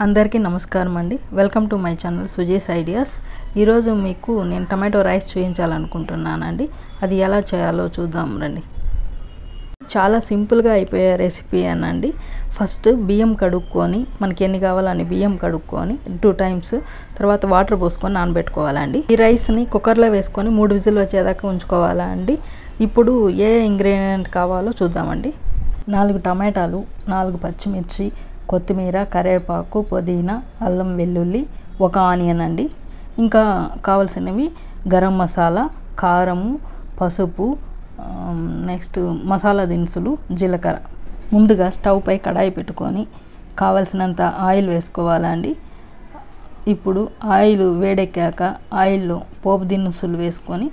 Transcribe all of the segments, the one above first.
అందరికీ నమస్కారం అండి. Welcome to my channel Suji's ideas. ఈరోజు మీకు నేను టమాటో రైస్ చూపించాలనుకుంటున్నానండి. అది ఎలా చేయాలో చూద్దాం రండి. చాలా సింపుల్గా అయిపోయే రెసిపీ అనండి. ఫస్ట్ బియ్యం కడుక్కొని మనకి ఎన్ని కావాలని బియ్యం కడుక్కొని 2 times తర్వాత వాటర్ పోసుకొని నానబెట్టుకోవాలండి. ఈ రైస్ని కుక్కర్లో వేసుకొని 3 విజిల్ వచ్చేదాకా ఉంచుకోవాలండి. ఇప్పుడు ఏ ఇంగ్రీడియంట్ కావాలో చూద్దామండి. 4 టమాటాలు, 4 పచ్చిమిర్చి, కొత్తిమీర, కరివేపాకు, పుదీనా, అల్లం వెల్లుల్లి, 1 ఆనియన్ అండి. ఇంకా కావాల్సినవి గరం మసాలా, కారము, పసుపు, నెక్స్ట్ మసాలా దినుసులు, జీలకర్ర. ముందుగా స్టవ్ పై కడాయి పెట్టుకొని కావలసినంత ఆయిల్ వేసుకోవాలండి. ఇప్పుడు ఆయిల్ వేడెక్కాక ఆయిల్లో పోపు దినుసులు వేసుకొని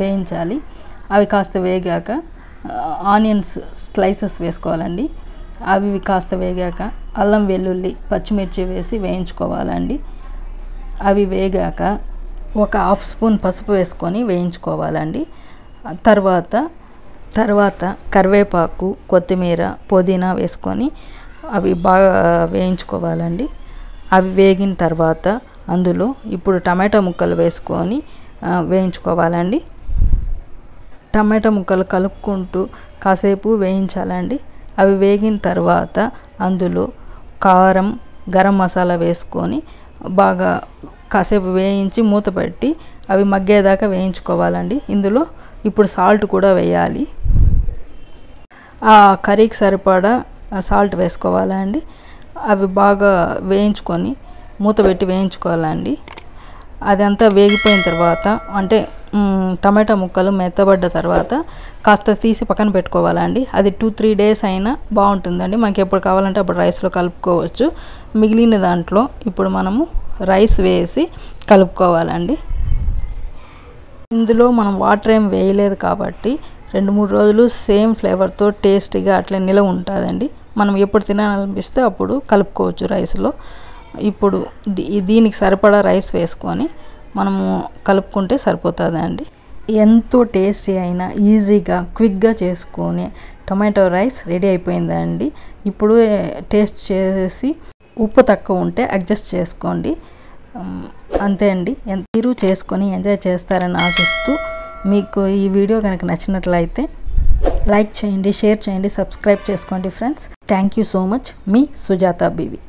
వేయించాలి. అవి కాస్త వేగాక ఆనియన్స్ స్లైసెస్ వేసుకోవాలండి. అవి కాస్త వేగాక అల్లం వెల్లుల్లి పచ్చిమిర్చి వేసి వేయించుకోవాలండి. అవి వేగాక 1 హాఫ్ స్పూన్ పసుపు వేసుకొని వేయించుకోవాలండి. తర్వాత కరివేపాకు, కొత్తిమీర, పుదీనా వేసుకొని అవి బాగా వేయించుకోవాలండి. అవి వేగిన తర్వాత అందులో ఇప్పుడు టమాటో ముక్కలు వేసుకొని వేయించుకోవాలండి. టమాటో ముక్కలు కలుపుకుంటూ కాసేపు వేయించాలండి. అవి వేగిన తర్వాత అందులో కారం, గరం మసాలా వేసుకొని బాగా కాసేపు వేయించి మూత పెట్టి అవి మగ్గేదాకా వేయించుకోవాలండి. ఇందులో ఇప్పుడు సాల్ట్ కూడా వేయాలి. ఆ కర్రీకి సరిపడా సాల్ట్ వేసుకోవాలండి. అవి బాగా వేయించుకొని మూత పెట్టి వేయించుకోవాలండి. అదంతా వేగిపోయిన తర్వాత అంటే టమాటా ముక్కలు మెత్తబడ్డ తర్వాత కాస్త తీసి పక్కన పెట్టుకోవాలండి. అది 2-3 days అయినా బాగుంటుందండి. మనకి ఎప్పుడు కావాలంటే అప్పుడు రైస్లో కలుపుకోవచ్చు. మిగిలిన దాంట్లో ఇప్పుడు మనము రైస్ వేసి కలుపుకోవాలండి. ఇందులో మనం వాటర్ ఏం వేయలేదు కాబట్టి 2-3 రోజులు సేమ్ ఫ్లేవర్తో టేస్టీగా అట్లా నిలవ ఉంటుందండి. మనం ఎప్పుడు తినాలనిపిస్తే అప్పుడు కలుపుకోవచ్చు రైస్లో. ఇప్పుడు దీనికి సరిపడా రైస్ వేసుకొని మనము కలుపుకుంటే సరిపోతుందండి. ఎంతో టేస్టీ అయినా ఈజీగా క్విక్గా చేసుకొని టొమాటో రైస్ రెడీ అయిపోయిందండి. ఇప్పుడు టేస్ట్ చేసి ఉప్పు తక్కువ ఉంటే అడ్జస్ట్ చేసుకోండి. అంతే అండి. మీరు చేసుకొని ఎంజాయ్ చేస్తారని ఆశిస్తూ మీకు ఈ వీడియో కనుక నచ్చినట్లయితే లైక్ చేయండి, షేర్ చేయండి, సబ్స్క్రైబ్ చేసుకోండి friends. Thank you so much. Me Sujatha BV.